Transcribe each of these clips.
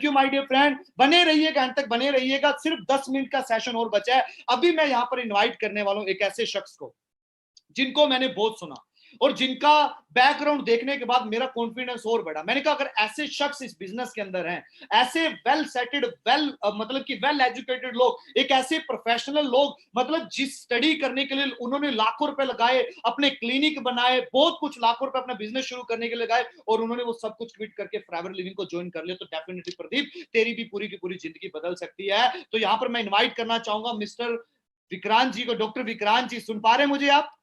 Thank you my dear friend, बने रहिएगा, अंत तक बने रहिएगा। सिर्फ 10 मिनट का सेशन और बचा है। अभी मैं यहाँ पर इनवाइट करने वाला हूँ एक ऐसे शख्स को जिनको मैंने बहुत सुना और जिनका बैकग्राउंड देखने के बाद मेरा कॉन्फिडेंस और बढ़ा। मैंने कहा अगर ऐसे शख्स इस बिजनेस के अंदर हैं, ऐसे वेल सेटेड, मतलब कि वेल एजुकेटेड लोग, एक ऐसे प्रोफेशनल लोग, मतलब जिस स्टडी करने के लिए उन्होंने लाखों रुपए लगाए, अपने क्लिनिक बनाए, बहुत कुछ लाखों रुपए अपना बिजनेस शुरू करने के लिए लगाए और उन्होंने वो सब कुछ क्विट करके फॉरएवर लिविंग को ज्वाइन कर लिया, तो डेफिनेटली प्रदीप तेरी भी पूरी की पूरी जिंदगी बदल सकती है। तो यहां पर मैं इन्वाइट करना चाहूंगा मिस्टर विक्रांत जी को। डॉक्टर विक्रांत जी, सुन पा रहे हैं मुझे आप?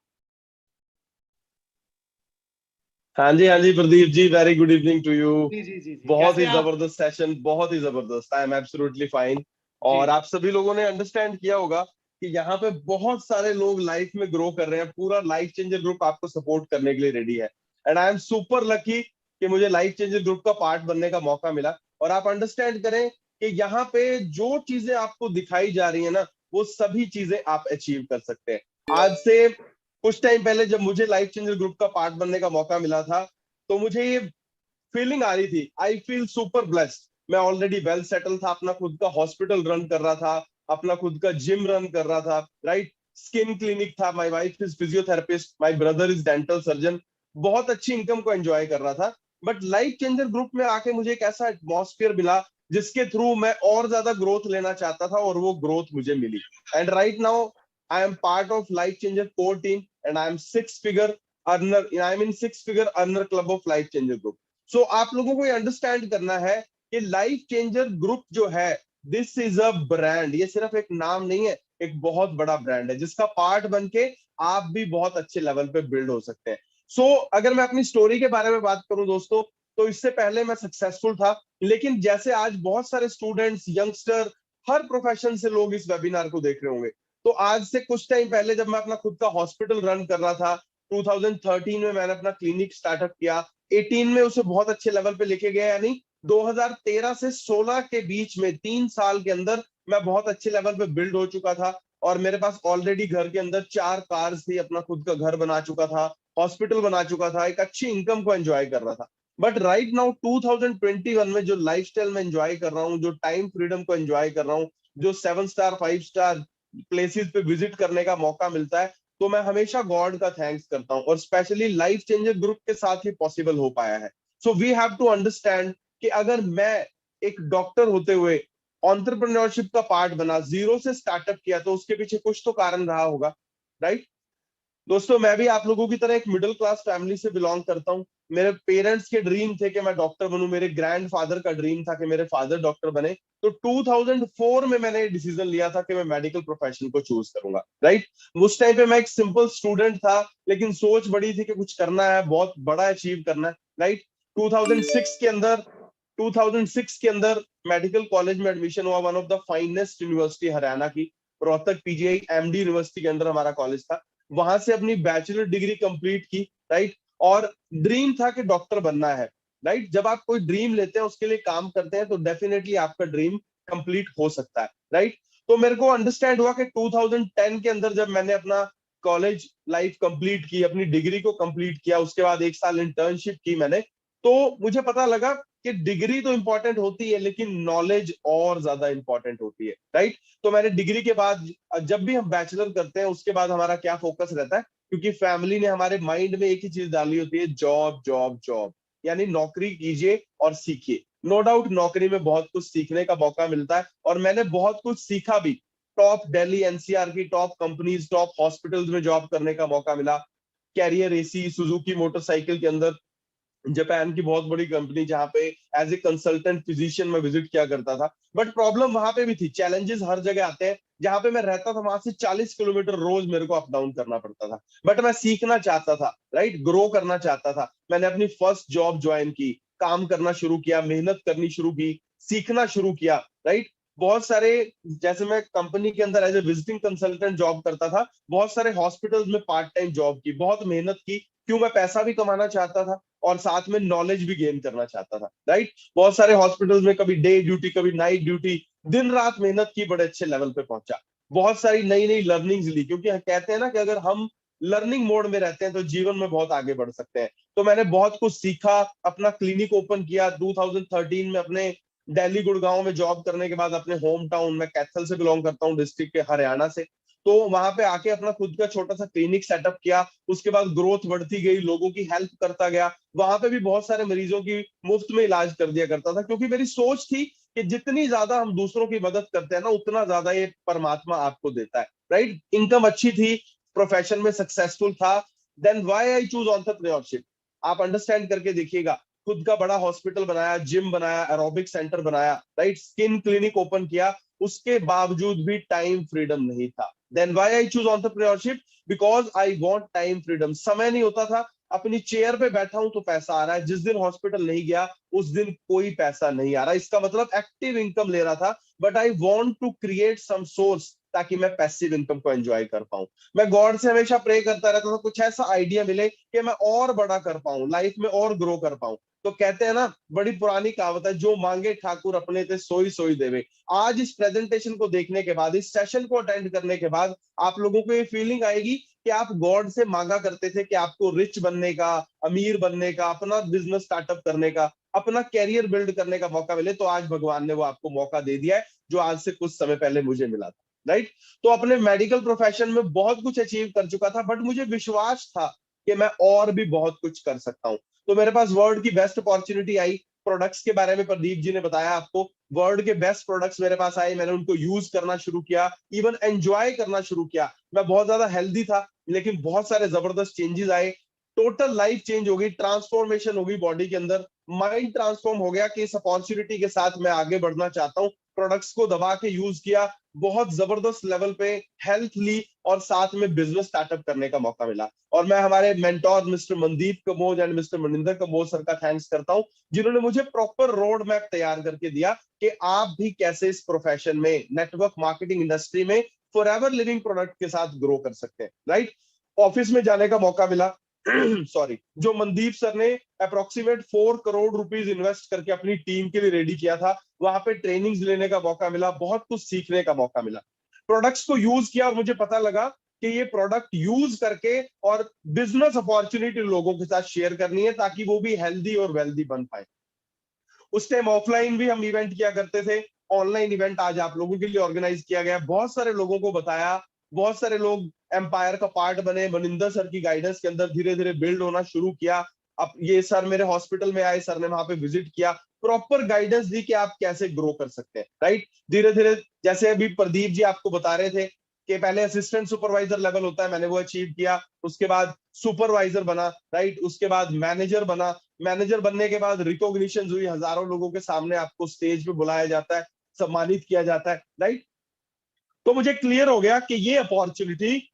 हाँ जी Pradeep ji, very good evening to you. जी जी जी जी, बहुत कैसे ही हैं आप? जबरदस्त सेशन, बहुत ही जबरदस्त। I am absolutely fine. जी और आप सभी लोगों ने अंडरस्टैंड किया होगा कि यहाँ पे बहुत सारे लोग लाइफ में ग्रो कर रहे हैं। पूरा लाइफ चेंजर ग्रुप आपको सपोर्ट करने के लिए रेडी है। And I am super lucky कि मुझे लाइफ चेंजर ग्रुप का पार्ट बनने का मौका मिला। और आप अंडरस्टैंड करें कि यहाँ पे जो चीजें आपको दिखाई जा रही है ना, वो सभी चीजें आप अचीव कर सकते हैं। आज से कुछ टाइम पहले जब मुझे लाइफ चेंजर ग्रुप का पार्ट बनने का मौका मिला था, तो मुझे ये फीलिंग आ रही थी, आई फील सुपर ब्लेस्ड। मैं ऑलरेडी वेल सेटल था, अपना खुद का हॉस्पिटल रन कर रहा था, अपना खुद का जिम रन कर रहा था, राइट। स्किन क्लिनिक था, my wife is physiotherapist, my brother is dental surgeon. बहुत अच्छी इनकम को एंजॉय कर रहा था। बट लाइफ चेंजर ग्रुप में आके मुझे एक ऐसा एटमॉस्फेयर मिला जिसके थ्रू मैं और ज्यादा ग्रोथ लेना चाहता था, और वो ग्रोथ मुझे मिली। And right now I am part of life changer core team, and I am six figure earner, I am in six figure earner club of life changer group. सो आप लोगों को ये अंडरस्टैंड करना है कि लाइफ चेंजर ग्रुप जो है, दिस इज अ ब्रांड। ये सिर्फ एक नाम नहीं है, एक बहुत बड़ा ब्रांड है जिसका पार्ट बन के आप भी बहुत अच्छे लेवल पे बिल्ड हो सकते हैं। सो अगर मैं अपनी स्टोरी के बारे में बात करूं दोस्तों, तो इससे पहले मैं सक्सेसफुल था, लेकिन जैसे आज बहुत सारे स्टूडेंट्स, यंगस्टर, हर प्रोफेशन से लोग इस वेबिनार को देख रहे होंगे, तो आज से कुछ टाइम पहले जब मैं अपना खुद का हॉस्पिटल रन कर रहा था, 2013 में मैंने अपना क्लिनिक स्टार्टअप किया, 18 में उसे बहुत अच्छे लेवल पे लेके गया, यानी 2013 से 16 के बीच में 3 साल के अंदर मैं बहुत अच्छे लेवल पे बिल्ड हो चुका था। और मेरे पास ऑलरेडी घर के अंदर 4 कार्स थी, अपना खुद का घर बना चुका था, हॉस्पिटल बना चुका था, एक अच्छी इनकम को एंजॉय कर रहा था। बट राइट नाउ 2021 में जो लाइफस्टाइल में एंजॉय कर रहा हूँ, जो टाइम फ्रीडम को एंजॉय कर रहा हूँ, जो 7 स्टार 5 स्टार प्लेसेस पे विजिट करने का मौका मिलता है, तो मैं हमेशा गॉड का थैंक्स करता हूँ। और स्पेशली लाइफ चेंजर ग्रुप के साथ ही पॉसिबल हो पाया है। So we have to understand कि अगर मैं एक डॉक्टर होते हुए एंटरप्रेन्योरशिप का पार्ट बना, जीरो से स्टार्टअप किया, तो उसके पीछे कुछ तो कारण रहा होगा, राइट। दोस्तों, मैं भी आप लोगों की तरह एक मिडिल क्लास फैमिली से बिलोंग करता हूँ। मेरे पेरेंट्स के ड्रीम थे कि मैं डॉक्टर बनूं, मेरे ग्रैंडफादर का ड्रीम था कि मेरे फादर डॉक्टर बने। तो 2004 में मैंने डिसीजन लिया था कि मैं मेडिकल प्रोफेशन को चूज करूंगा, राइट। उस टाइम पे मैं एक सिंपल स्टूडेंट था, लेकिन सोच बड़ी थी कि कुछ करना है, बहुत बड़ा अचीव करना है, राइट। 2006 के अंदर 2006 के अंदर मेडिकल कॉलेज में एडमिशन हुआ, one of the finest university Haryana की, रोहतक पीजीआई एमडी यूनिवर्सिटी के अंदर हमारा कॉलेज था। वहां से अपनी बैचलर डिग्री कंप्लीट की, राइट। और ड्रीम था कि डॉक्टर बनना है, राइट। जब आप कोई ड्रीम लेते हैं, उसके लिए काम करते हैं, तो डेफिनेटली आपका ड्रीम कंप्लीट हो सकता है, राइट। तो मेरे को अंडरस्टैंड हुआ कि 2010 के अंदर जब मैंने अपना कॉलेज लाइफ कंप्लीट की, अपनी डिग्री को कंप्लीट किया, उसके बाद 1 साल इंटर्नशिप की मैंने, तो मुझे पता लगा कि डिग्री तो इंपॉर्टेंट होती है, लेकिन नॉलेज और ज्यादा इंपॉर्टेंट होती है, राइट। तो मैंने डिग्री के बाद, जब भी हम बैचलर करते हैं, उसके बाद हमारा क्या फोकस रहता है, क्योंकि फैमिली ने हमारे माइंड में एक ही चीज डाली होती है, जॉब जॉब जॉब, यानी नौकरी कीजिए और सीखिए। नो डाउट नौकरी में बहुत कुछ सीखने का मौका मिलता है, और मैंने बहुत कुछ सीखा भी। टॉप दिल्ली एनसीआर की टॉप कंपनीज, टॉप हॉस्पिटल्स में जॉब करने का मौका मिला। कैरियर एसी सुजुकी मोटरसाइकिल के अंदर, जापान की बहुत बड़ी कंपनी, जहां पे एज ए कंसल्टेंट फिजिशियन में विजिट किया करता था। बट प्रॉब्लम वहां पे भी थी, चैलेंजेस हर जगह आते हैं। जहां पे मैं रहता था, वहां से 40 किलोमीटर रोज मेरे को अप डाउन करना पड़ता था। बट मैं सीखना चाहता था, राइट, ग्रो करना चाहता था। मैंने अपनी फर्स्ट जॉब ज्वाइन की, काम करना शुरू किया, मेहनत करनी शुरू की, सीखना शुरू किया, राइट। बहुत सारे, जैसे मैं कंपनी के अंदर as a visiting consultant job करता था, बहुत सारे हॉस्पिटल्स में पार्ट टाइम जॉब की, बहुत मेहनत की, क्यों, मैं पैसा भी कमाना चाहता था और साथ में नॉलेज भी गेन करना चाहता था, राइट। बहुत सारे हॉस्पिटल्स में कभी डे ड्यूटी, कभी नाइट ड्यूटी, दिन रात मेहनत की, बड़े अच्छे लेवल पे पहुंचा। बहुत सारी नई नई लर्निंग्स ली, क्योंकि कहते हैं ना कि अगर हम लर्निंग मोड में रहते हैं तो जीवन में बहुत आगे बढ़ सकते हैं। तो मैंने बहुत कुछ सीखा, अपना क्लिनिक ओपन किया 2013 में, अपने दिल्ली गुड़गांव में जॉब करने के बाद अपने होम टाउन में, कैथल से बिलोंग करता हूँ, डिस्ट्रिक्ट के हरियाणा से, तो वहां पे आके अपना खुद का छोटा सा क्लिनिक सेटअप किया। उसके बाद ग्रोथ बढ़ती गई, लोगों की हेल्प करता गया। वहां पे भी बहुत सारे मरीजों की मुफ्त में इलाज कर दिया करता था, क्योंकि मेरी सोच थी कि जितनी ज्यादा हम दूसरों की मदद करते हैं ना, उतना ज्यादा ये परमात्मा आपको देता है, राइट। इनकम अच्छी थी, प्रोफेशन में सक्सेसफुल था। Then why I choose entrepreneurship, आप अंडरस्टैंड करके देखिएगा। खुद का बड़ा हॉस्पिटल बनाया, जिम बनाया, एरोबिक सेंटर बनाया, राइट, स्किन क्लिनिक ओपन किया, उसके बावजूद भी टाइम फ्रीडम नहीं था। Then why I choose entrepreneurship, because I want time freedom. समय नहीं होता था, अपनी चेयर पे बैठा हूं तो पैसा आ रहा है, जिस दिन हॉस्पिटल नहीं गया उस दिन कोई पैसा नहीं आ रहा। इसका मतलब एक्टिव इनकम ले रहा था, but I want to create some source ताकि मैं पैसिव इनकम को एंजॉय कर पाऊं। मैं गॉड से हमेशा प्रे करता रहता था कुछ ऐसा आइडिया मिले कि मैं और बड़ा कर पाऊं, लाइफ में और ग्रो कर पाऊं। तो कहते हैं ना, बड़ी पुरानी कहावत है, जो मांगे ठाकुर अपने ते सोई सोई देवे। आज इस प्रेजेंटेशन को देखने के बाद, इस सेशन को अटेंड करने के बाद, आप लोगों को ये फीलिंग आएगी कि आप गॉड से मांगा करते थे कि आपको रिच बनने का, अमीर बनने का, अपना बिजनेस स्टार्टअप करने का, अपना कैरियर बिल्ड करने का मौका मिले। तो आज भगवान ने वो आपको मौका दे दिया है, जो आज से कुछ समय पहले मुझे मिला था, राइट। तो अपने मेडिकल प्रोफेशन में बहुत कुछ अचीव कर चुका था, बट मुझे विश्वास था कि मैं और भी बहुत कुछ कर सकता हूं। तो मेरे पास वर्ल्ड की बेस्ट अपॉर्चुनिटी आई। प्रोडक्ट्स के बारे में प्रदीप जी ने बताया आपको, वर्ल्ड के बेस्ट प्रोडक्ट्स मेरे पास आए, मैंने उनको यूज करना शुरू किया, इवन एंजॉय करना शुरू किया। मैं बहुत ज्यादा हेल्दी था, लेकिन बहुत सारे जबरदस्त चेंजेस आए, टोटल लाइफ चेंज हो गई, ट्रांसफॉर्मेशन हो गई बॉडी के अंदर, माइंड ट्रांसफॉर्म हो गया कि इस अपॉर्चुनिटी के साथ मैं आगे बढ़ना चाहता हूँ। प्रोडक्ट्स को दबा के यूज किया, बहुत जबरदस्त लेवल पे हेल्थ ली, और साथ में बिजनेस स्टार्टअप करने का मौका मिला। और मैं हमारे mentor mister Mandeep Kamboj and mister Maninder Kamboj sir का थैंक्स करता हूं, जिन्होंने मुझे प्रॉपर रोड मैप तैयार करके दिया कि आप भी कैसे इस प्रोफेशन में, नेटवर्क मार्केटिंग इंडस्ट्री में फॉरएवर लिविंग प्रोडक्ट के साथ ग्रो कर सकते हैं, राइट। ऑफिस में जाने का मौका मिला। सॉरी, जो मनदीप सर ने अप्रोक्सीमेट 4 करोड़ रुपीज इन्वेस्ट करके अपनी टीम के लिए रेडी किया था, वहां पे ट्रेनिंग्स लेने का मौका मिला, बहुत कुछ सीखने का मौका मिला। प्रोडक्ट्स को यूज किया और मुझे पता लगा कि ये प्रोडक्ट यूज करके और बिजनेस अपॉर्चुनिटी लोगों के साथ शेयर करनी है, ताकि वो भी हेल्दी और वेल्दी बन पाए। उस टाइम ऑफलाइन भी हम इवेंट किया करते थे, ऑनलाइन इवेंट आज आप लोगों के लिए ऑर्गेनाइज किया गया, बहुत सारे लोगों को बताया, बहुत सारे लोग एम्पायर का पार्ट बने, मनिंदर सर की गाइडेंस के अंदर धीरे धीरे बिल्ड होना शुरू किया। अब ये सर मेरे हॉस्पिटल में आए, सर ने वहां पे विजिट किया, प्रॉपर गाइडेंस दी कि आप कैसे ग्रो कर सकते हैं, राइट। धीरे धीरे, जैसे अभी प्रदीप जी आपको बता रहे थे कि पहले असिस्टेंट सुपरवाइजर लेवल होता है, मैंने वो अचीव किया, उसके बाद सुपरवाइजर बना, राइट, उसके बाद मैनेजर बना, मैनेजर बनने के बाद रिकॉग्निशन हुई, हजारों लोगों के सामने आपको स्टेज पे बुलाया जाता है, सम्मानित किया जाता है, राइट। तो मुझे क्लियर हो गया कि ये अपॉर्चुनिटी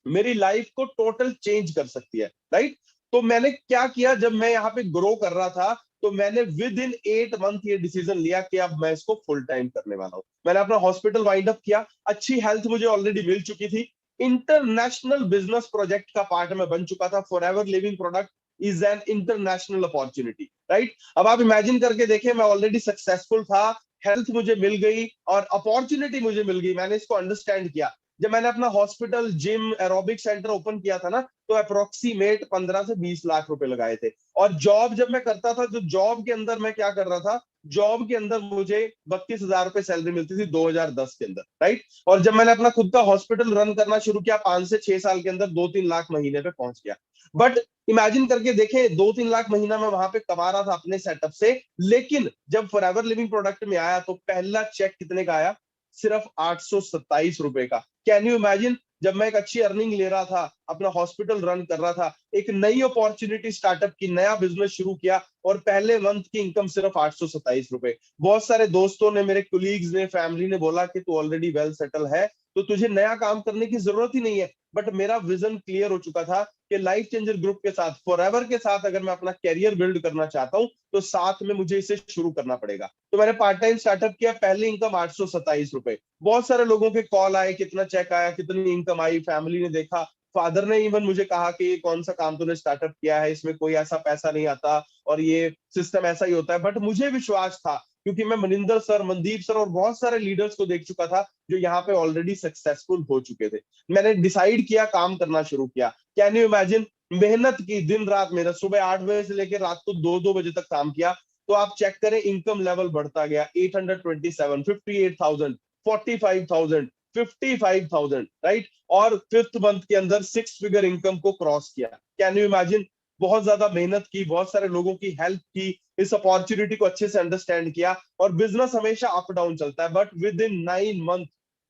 मेरी लाइफ को टोटल चेंज कर सकती है, राइट। तो मैंने क्या किया, जब मैं यहाँ पे ग्रो कर रहा था, तो मैंने विद इन 8 मंथ ये डिसीजन लिया कि अब मैं इसको फुल टाइम करने वाला हूँ। मैंने अपना हॉस्पिटल वाइंड अप किया, अच्छी हेल्थ मुझे ऑलरेडी मिल चुकी थी, इंटरनेशनल बिजनेस प्रोजेक्ट का पार्ट में बन चुका था। Forever living product is an international opportunity, right. अब आप इमेजिन करके देखें, मैं ऑलरेडी सक्सेसफुल था, हेल्थ मुझे मिल गई और अपॉर्चुनिटी मुझे मिल गई। मैंने इसको अंडरस्टैंड किया। जब मैंने अपना hospital, gym, aerobic centre open किया था ना, तो अप्रोक्सीमेट 15 से 20 लाख रुपए लगाए थे। और जॉब जब मैं करता था, तो जॉब के अंदर मैं क्या कर रहा था, जॉब के अंदर मुझे 32,000 रुपए सैलरी मिलती थी 2010 के अंदर, राइट। और जब मैंने अपना खुद का हॉस्पिटल रन करना शुरू किया, 5 से 6 साल के अंदर 2-3 लाख महीने पे पहुंच गया। बट इमेजिन करके देखें, 2-3 लाख महीना मैं वहां पे कमा रहा था अपने सेटअप से, लेकिन जब फॉरएवर लिविंग प्रोडक्ट में आया तो पहला चेक कितने का आया, सिर्फ 827 रुपए का। कैन यू इमेजिन, जब मैं एक अच्छी अर्निंग ले रहा था, अपना हॉस्पिटल रन कर रहा था, एक नई अपॉर्चुनिटी स्टार्टअप की, नया बिजनेस शुरू किया, और पहले मंथ की इनकम सिर्फ 827 रुपए। बहुत सारे दोस्तों ने, मेरे कोलीग्स ने, फैमिली ने बोला कि तू ऑलरेडी वेल सेटल है, तो तुझे नया काम करने की जरूरत ही नहीं है। बट मेरा विजन क्लियर हो चुका था कि लाइफ चेंजर ग्रुप के साथ, फॉरएवर के साथ, अगर मैं अपना कैरियर बिल्ड करना चाहता हूं, तो साथ में मुझे इसे शुरू करना पड़ेगा। तो मैंने पार्ट टाइम स्टार्टअप किया, पहली इनकम 827 रुपए। बहुत सारे लोगों के कॉल आए, कितना चेक आया, कितनी इनकम आई, फैमिली ने देखा, फादर ने इवन मुझे कहा कि ये कौन सा काम तूने स्टार्टअप किया है, इसमें कोई ऐसा पैसा नहीं आता और ये सिस्टम ऐसा ही होता है। बट मुझे विश्वास था, क्योंकि मैं मनिंदर सर, मनदीप सर और बहुत सारे लीडर्स को देख चुका था जो यहाँ पे ऑलरेडी सक्सेसफुल हो चुके थे। मैंने डिसाइड किया, काम करना शुरू किया। कैन यू इमेजिन, मेहनत की, दिन रात मेहनत, सुबह 8 बजे से लेकर रात को 2-2 बजे तक काम किया। तो आप चेक करें इनकम लेवल बढ़ता गया, 827, 58,000, 45,000, 55,000, राइट। और फिफ्थ मंथ के अंदर 6 फिगर इनकम को क्रॉस किया। Can you imagine? बहुत ज्यादा मेहनत की, बहुत सारे लोगों की हेल्प की, इस अपॉर्चुनिटी को अच्छे से अंडरस्टैंड किया। और बिजनेस हमेशा अप डाउन चलता है, but with in 9 month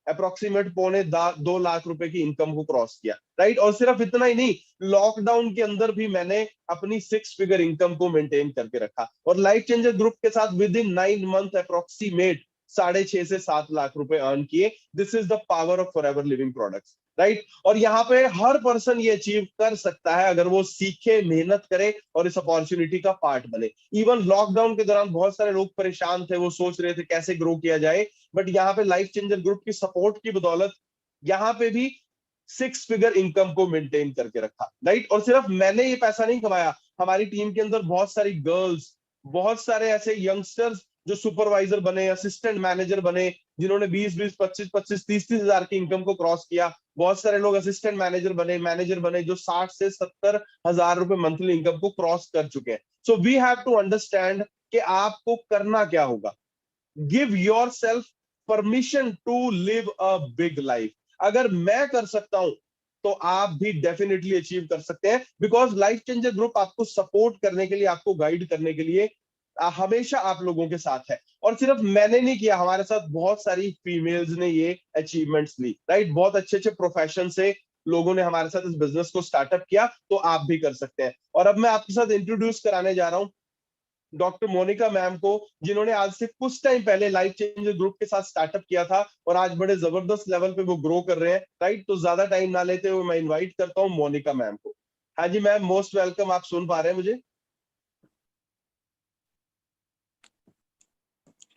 approximate 2.25 lakh रुपए की इनकम को क्रॉस किया, राइट। और सिर्फ इतना ही नहीं, लॉकडाउन के अंदर भी मैंने अपनी 6 फिगर इनकम को मेंटेन करके रखा। और लाइफ चेंजर ग्रुप के साथ विद इन 9 मंथ अप्रोक्सीमेट 6.5 से 7 लाख रुपए अर्न किए। This is the power of forever living products, right. और यहाँ पे हर पर्सन ये अचीव कर सकता है अगर वो सीखे, मेहनत करे और इस अपॉर्चुनिटी का पार्ट बने। इवन लॉकडाउन के दौरान बहुत सारे लोग परेशान थे, वो सोच रहे थे कैसे ग्रो किया जाए, बट यहाँ पे लाइफ चेंजर ग्रुप की सपोर्ट की बदौलत यहाँ पे भी 6 फिगर इनकम को मेंटेन करके रखा, राइट। और सिर्फ मैंने ये पैसा नहीं कमाया, हमारी टीम के अंदर बहुत सारी गर्ल्स, बहुत सारे ऐसे यंगस्टर्स जो सुपरवाइजर बने, असिस्टेंट मैनेजर बने, जिन्होंने 20-20, 25-25, 30-30 हजार की इनकम को क्रॉस किया। बहुत सारे लोग असिस्टेंट मैनेजर बने, मैनेजर बने, जो 60 से 70 हजार रुपए मंथली इनकम को क्रॉस कर चुके हैं। So we have to understand कि आपको करना क्या होगा। Give yourself permission to live a big life. अगर मैं कर सकता हूं तो आप भी डेफिनेटली अचीव कर सकते हैं, बिकॉज लाइफ चेंजर ग्रुप आपको सपोर्ट करने के लिए, आपको गाइड करने के लिए हमेशा आप लोगों के साथ है। और सिर्फ मैंने नहीं किया, हमारे साथ बहुत सारी फीमेल्स ने ये अचीवमेंट्स ली, राइट। बहुत अच्छे अच्छे प्रोफेशन से लोगों ने हमारे साथ इस बिजनेस को स्टार्टअप किया, तो आप भी कर सकते हैं। और अब मैं आपके साथ इंट्रोड्यूस कराने जा रहा हूं डॉक्टर मोनिका मैम को, जिन्होंने आज से कुछ टाइम पहले लाइफ चेंजर ग्रुप के साथ स्टार्टअप किया था और आज बड़े जबरदस्त लेवल पे वो ग्रो कर रहे हैं, राइट। तो ज्यादा टाइम ना लेते हुए मैं इनवाइट करता हूँ मोनिका मैम को। हाँ जी मैम, मोस्ट वेलकम। आप सुन पा रहे हैं मुझे?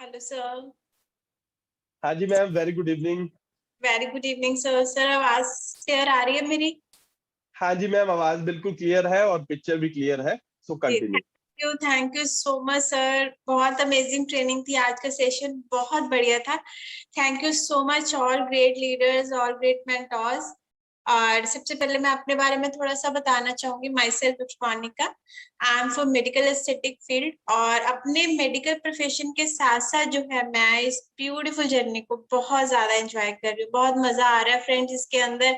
Hello sir. हाँ जी ma'am, very good evening. Very good evening sir. Sir आवाज क्लियर आ रही है मेरी? हाँ जी मैम, आवाज बिल्कुल क्लियर है और पिक्चर भी क्लियर है, so continue. Thank you so much sir. बहुत अमेजिंग ट्रेनिंग थी, आज का सेशन बहुत बढ़िया था। Thank you so much all great leaders, all great mentors. और सबसे पहले मैं अपने बारे में थोड़ा सा बताना चाहूंगी। Myself Monika, I am from medical aesthetic field. और अपने मेडिकल प्रोफेशन के साथ साथ जो है, मैं इस ब्यूटीफुल जर्नी को बहुत ज्यादा एंजॉय कर रही हूँ। बहुत मजा आ रहा है फ्रेंड्स, इसके अंदर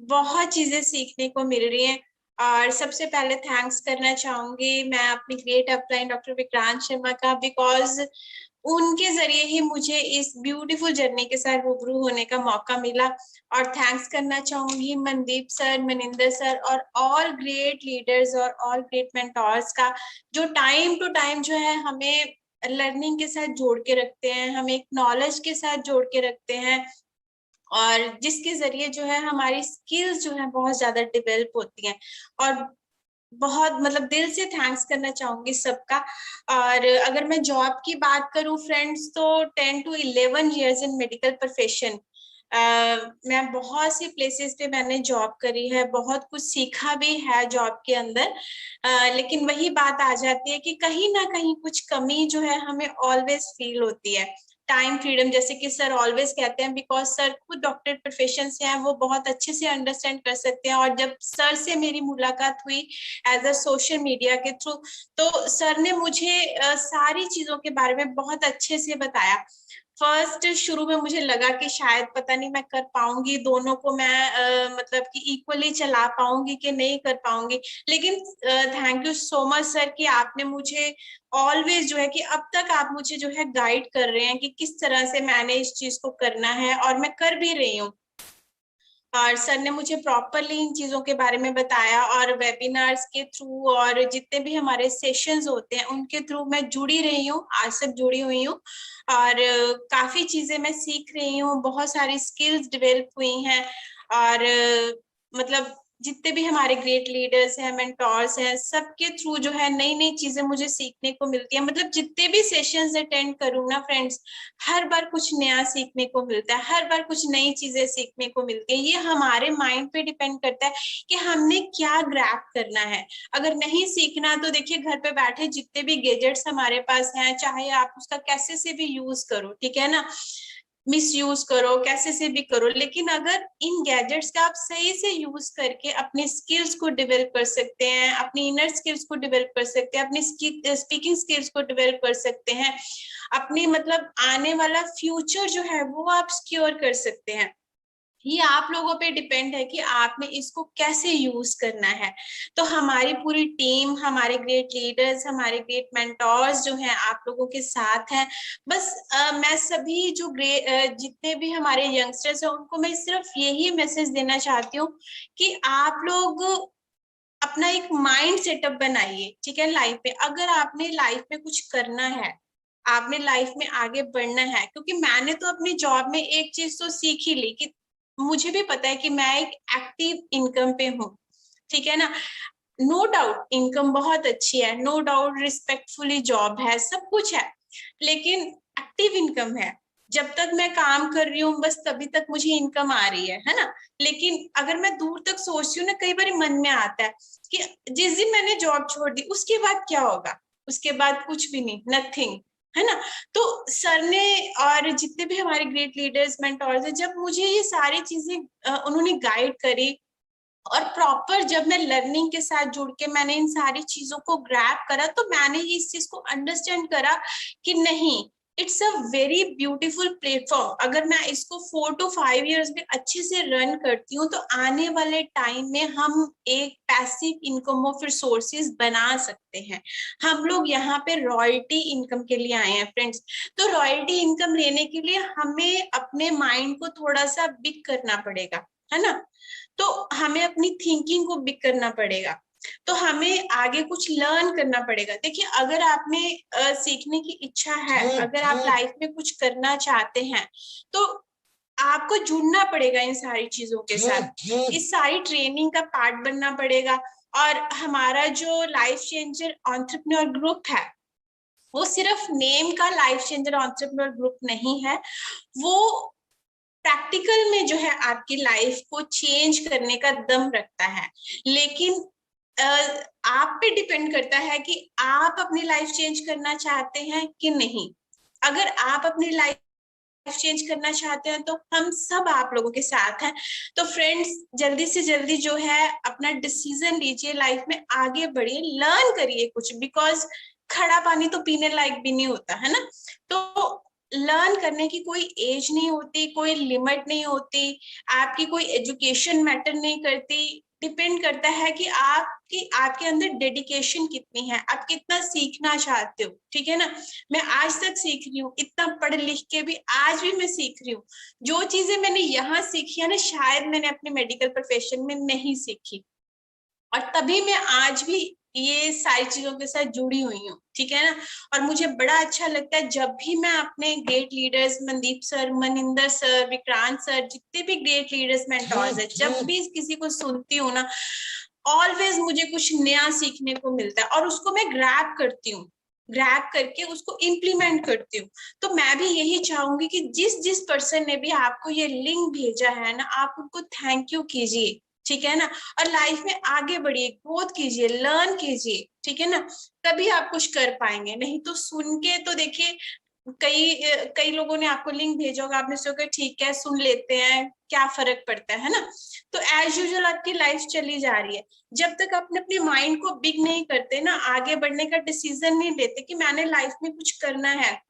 बहुत चीजें सीखने को मिल रही हैं। और सबसे पहले थैंक्स करना चाहूंगी मैं अपनी great upline doctor Vikrant Sharma का, बिकॉज उनके जरिए ही मुझे इस ब्यूटीफुल जर्नी के साथ रूबरू होने का मौका मिला। और थैंक्स करना चाहूंगी मनदीप सर, मनिंदर सर और ऑल ग्रेट लीडर्स और ऑल ग्रेट मेंटोर्स का, जो टाइम टू टाइम जो है हमें लर्निंग के साथ जोड़ के रखते हैं, हमें एक नॉलेज के साथ जोड़ के रखते हैं, और जिसके जरिए जो है हमारी स्किल्स जो है बहुत ज्यादा डेवलप होती हैं। और बहुत मतलब दिल से थैंक्स करना चाहूंगी सबका। और अगर मैं जॉब की बात करूं फ्रेंड्स, तो 10 to 11 years in medical profession. मैं बहुत सी प्लेसेस पे मैंने जॉब करी है, बहुत कुछ सीखा भी है जॉब के अंदर। लेकिन वही बात आ जाती है कि कहीं ना कहीं कुछ कमी जो है हमें ऑलवेज फील होती है। टाइम फ्रीडम, जैसे कि सर ऑलवेज कहते हैं, बिकॉज सर खुद डॉक्टर प्रोफेशन से हैं, वो बहुत अच्छे से अंडरस्टैंड कर सकते हैं। और जब सर से मेरी मुलाकात हुई एज अ सोशल मीडिया के थ्रू, तो सर ने मुझे सारी चीजों के बारे में बहुत अच्छे से बताया। फर्स्ट शुरू में मुझे लगा कि शायद पता नहीं मैं कर पाऊंगी, दोनों को मैं मतलब कि इक्वली चला पाऊंगी कि नहीं कर पाऊंगी। लेकिन thank you so much sir कि आपने मुझे ऑलवेज जो है कि अब तक आप मुझे जो है गाइड कर रहे हैं कि किस तरह से मैंने इस चीज को करना है, और मैं कर भी रही हूँ। और सर ने मुझे प्रॉपरली इन चीजों के बारे में बताया, और वेबिनार्स के थ्रू और जितने भी हमारे सेशंस होते हैं उनके थ्रू मैं जुड़ी रही हूँ, आज तक जुड़ी हुई हूँ। और काफी चीजें मैं सीख रही हूँ, बहुत सारी स्किल्स डेवलप हुई हैं। और मतलब जितने भी हमारे ग्रेट लीडर्स हैं, मेंटोर्स हैं, सबके थ्रू जो है नई नई चीजें मुझे सीखने को मिलती है। मतलब जितने भी सेशंस अटेंड करूँ ना फ्रेंड्स, हर बार कुछ नया सीखने को मिलता है, हर बार कुछ नई चीजें सीखने को मिलती है। ये हमारे माइंड पे डिपेंड करता है कि हमने क्या ग्रैब करना है। अगर नहीं सीखना तो देखिए, घर पे बैठे जितने भी गैजेट्स हमारे पास हैं, चाहे आप उसका कैसे से भी यूज करो, ठीक है ना। मिसयूज करो, कैसे से भी करो, लेकिन अगर इन गैजेट्स का आप सही से यूज करके अपने स्किल्स को डेवलप कर सकते हैं, अपनी इनर स्किल्स को डेवलप कर सकते हैं, अपनी स्पीकिंग स्किल्स को डेवलप कर सकते हैं, अपनी मतलब आने वाला फ्यूचर जो है वो आप सिक्योर कर सकते हैं। ये आप लोगों पे डिपेंड है कि आपने इसको कैसे यूज करना है। तो हमारी पूरी टीम, हमारे ग्रेट लीडर्स, हमारे ग्रेट मेंटोर्स जो हैं आप लोगों के साथ हैं। बस मैं सभी जो जितने भी हमारे यंगस्टर्स हैं उनको मैं सिर्फ यही मैसेज देना चाहती हूँ कि आप लोग अपना एक माइंड सेटअप बनाइए, ठीक है, लाइफ में। अगर आपने लाइफ में कुछ करना है, आपने लाइफ में आगे बढ़ना है, क्योंकि मैंने तो अपनी जॉब में एक चीज तो सीख ही ली कि मुझे भी पता है कि मैं एक एक्टिव इनकम पे हूँ, ठीक है ना। नो डाउट इनकम बहुत अच्छी है, नो डाउट रिस्पेक्टफुली जॉब है, सब कुछ है, लेकिन एक्टिव इनकम है। जब तक मैं काम कर रही हूँ बस तभी तक मुझे इनकम आ रही है ना। लेकिन अगर मैं दूर तक सोचती हूँ ना, कई बार मन में आता है कि जिस दिन मैंने जॉब छोड़ दी उसके बाद क्या होगा, उसके बाद कुछ भी नहीं, नथिंग, है ना। तो सर ने और जितने भी हमारे ग्रेट लीडर्स मेंटोर्स हैं, जब मुझे ये सारी चीजें उन्होंने गाइड करी और प्रॉपर जब मैं लर्निंग के साथ जुड़ के मैंने इन सारी चीजों को ग्रैब करा, तो मैंने इस चीज को अंडरस्टैंड करा कि नहीं, it's a very beautiful platform. अगर मैं इसको 4 to 5 years में अच्छे से रन करती हूँ तो आने वाले टाइम में हम एक पैसिव इनकम ऑफ रिसोर्सेज बना सकते हैं। हम लोग यहाँ पे रॉयल्टी इनकम के लिए आए हैं फ्रेंड्स। तो रॉयल्टी इनकम लेने के लिए हमें अपने माइंड को थोड़ा सा बिग करना पड़ेगा, है ना। तो हमें अपनी थिंकिंग को बिग करना पड़ेगा, तो हमें आगे कुछ लर्न करना पड़ेगा। देखिए, अगर आप में सीखने की इच्छा है, अगर आप लाइफ में कुछ करना चाहते हैं, तो आपको जुड़ना पड़ेगा इन सारी चीजों के साथ, इस सारी ट्रेनिंग का पार्ट बनना पड़ेगा। और हमारा जो लाइफ चेंजर एंटरप्रेन्योर ग्रुप है, वो सिर्फ नेम का लाइफ चेंजर एंटरप्रेन्योर ग्रुप नहीं है, वो प्रैक्टिकल में जो है आपकी लाइफ को चेंज करने का दम रखता है। लेकिन आप पे डिपेंड करता है कि आप अपनी लाइफ चेंज करना चाहते हैं कि नहीं। अगर आप अपनी लाइफ चेंज करना चाहते हैं तो हम सब आप लोगों के साथ हैं। तो फ्रेंड्स, जल्दी से जल्दी जो है अपना डिसीजन लीजिए, लाइफ में आगे बढ़िए, लर्न करिए कुछ, बिकॉज खड़ा पानी तो पीने लायक भी नहीं होता, है ना। तो लर्न करने की कोई एज नहीं होती, कोई लिमिट नहीं होती, आपकी कोई एजुकेशन मैटर नहीं करती। डिपेंड करता है कि आपके अंदर डेडिकेशन कितनी है, आप कितना सीखना चाहते हो, ठीक है ना। मैं आज तक सीख रही हूँ, इतना पढ़ लिख के भी आज भी मैं सीख रही हूँ। जो चीजें मैंने यहाँ सीखी है ना, शायद मैंने अपने मेडिकल प्रोफेशन में नहीं सीखी, और तभी मैं आज भी ये सारी चीजों के साथ जुड़ी हुई हूँ, ठीक है ना। और मुझे बड़ा अच्छा लगता है जब भी मैं अपने great leaders, Mandeep sir, Maninder sir, Vikrant sir, जितने भी ग्रेट लीडर्स मेंटोर्स है, जब भी किसी को सुनती हूँ ना, ऑलवेज मुझे कुछ नया सीखने को मिलता है और उसको मैं ग्रैब करती हूँ, ग्रैब करके उसको इम्प्लीमेंट करती हूँ। तो मैं भी यही चाहूंगी कि जिस जिस पर्सन ने भी आपको ये लिंक भेजा है ना, आप उनको थैंक यू कीजिए, ठीक है ना। और लाइफ में आगे बढ़िए, ग्रोथ कीजिए, लर्न कीजिए, ठीक है ना। तभी आप कुछ कर पाएंगे, नहीं तो सुन के तो देखिए, कई लोगों ने आपको लिंक भेजा होगा, आपने सोचा ठीक है सुन लेते हैं, क्या फर्क पड़ता है ना। तो एज यूजुअल आपकी लाइफ चली जा रही है। जब तक अपने अपने माइंड को बिग नहीं करते ना, आगे बढ़ने का डिसीजन नहीं लेते कि मैंने लाइफ में कुछ करना है,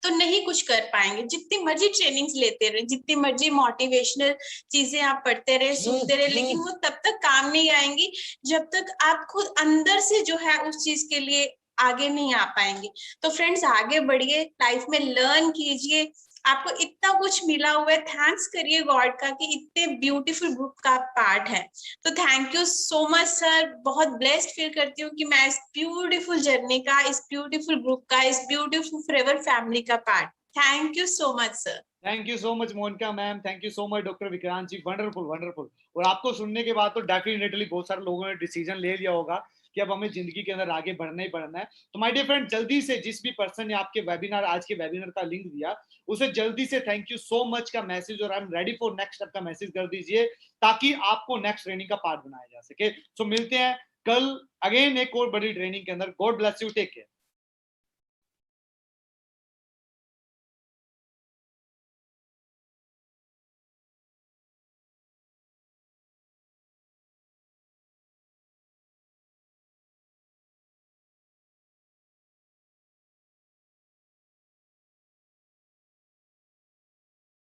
तो नहीं कुछ कर पाएंगे। जितनी मर्जी ट्रेनिंग्स लेते रहे, जितनी मर्जी मोटिवेशनल चीजें आप पढ़ते रहे, सुनते रहे, लेकिन वो तब तक काम नहीं आएंगी जब तक आप खुद अंदर से जो है उस चीज के लिए आगे नहीं आ पाएंगे। तो फ्रेंड्स, आगे बढ़िए, लाइफ में लर्न कीजिए। आपको इतना कुछ मिला हुआ है, थैंक्स करिए गॉड का कि इतने ब्यूटीफुल ग्रुप का पार्ट है। तो thank you so much sir, बहुत ब्लेस्ड फील करती हूँ कि मैं इस ब्यूटीफुल जर्नी का, इस ब्यूटीफुल ग्रुप का, इस ब्यूटीफुल फॉरएवर फैमिली का part. Thank you so much sir. Thank you so much Monika ma'am, thank you so much doctor Vikrant ji, wonderful wonderful. और आपको सुनने के बाद तो डेफिनेटली बहुत सारे लोगों ने डिसीजन ले लिया होगा कि अब हमें जिंदगी के अंदर आगे बढ़ना ही बढ़ना है। तो माय डियर फ्रेंड, जल्दी से जिस भी पर्सन ने आपके वेबिनार, आज के वेबिनार का लिंक दिया, उसे जल्दी से थैंक यू सो मच का मैसेज और I am ready for next step का मैसेज कर दीजिए, ताकि आपको नेक्स्ट ट्रेनिंग का पार्ट बनाया जा सके। सो मिलते हैं कल अगेन एक और बड़ी ट्रेनिंग के अंदर। God bless you, take care.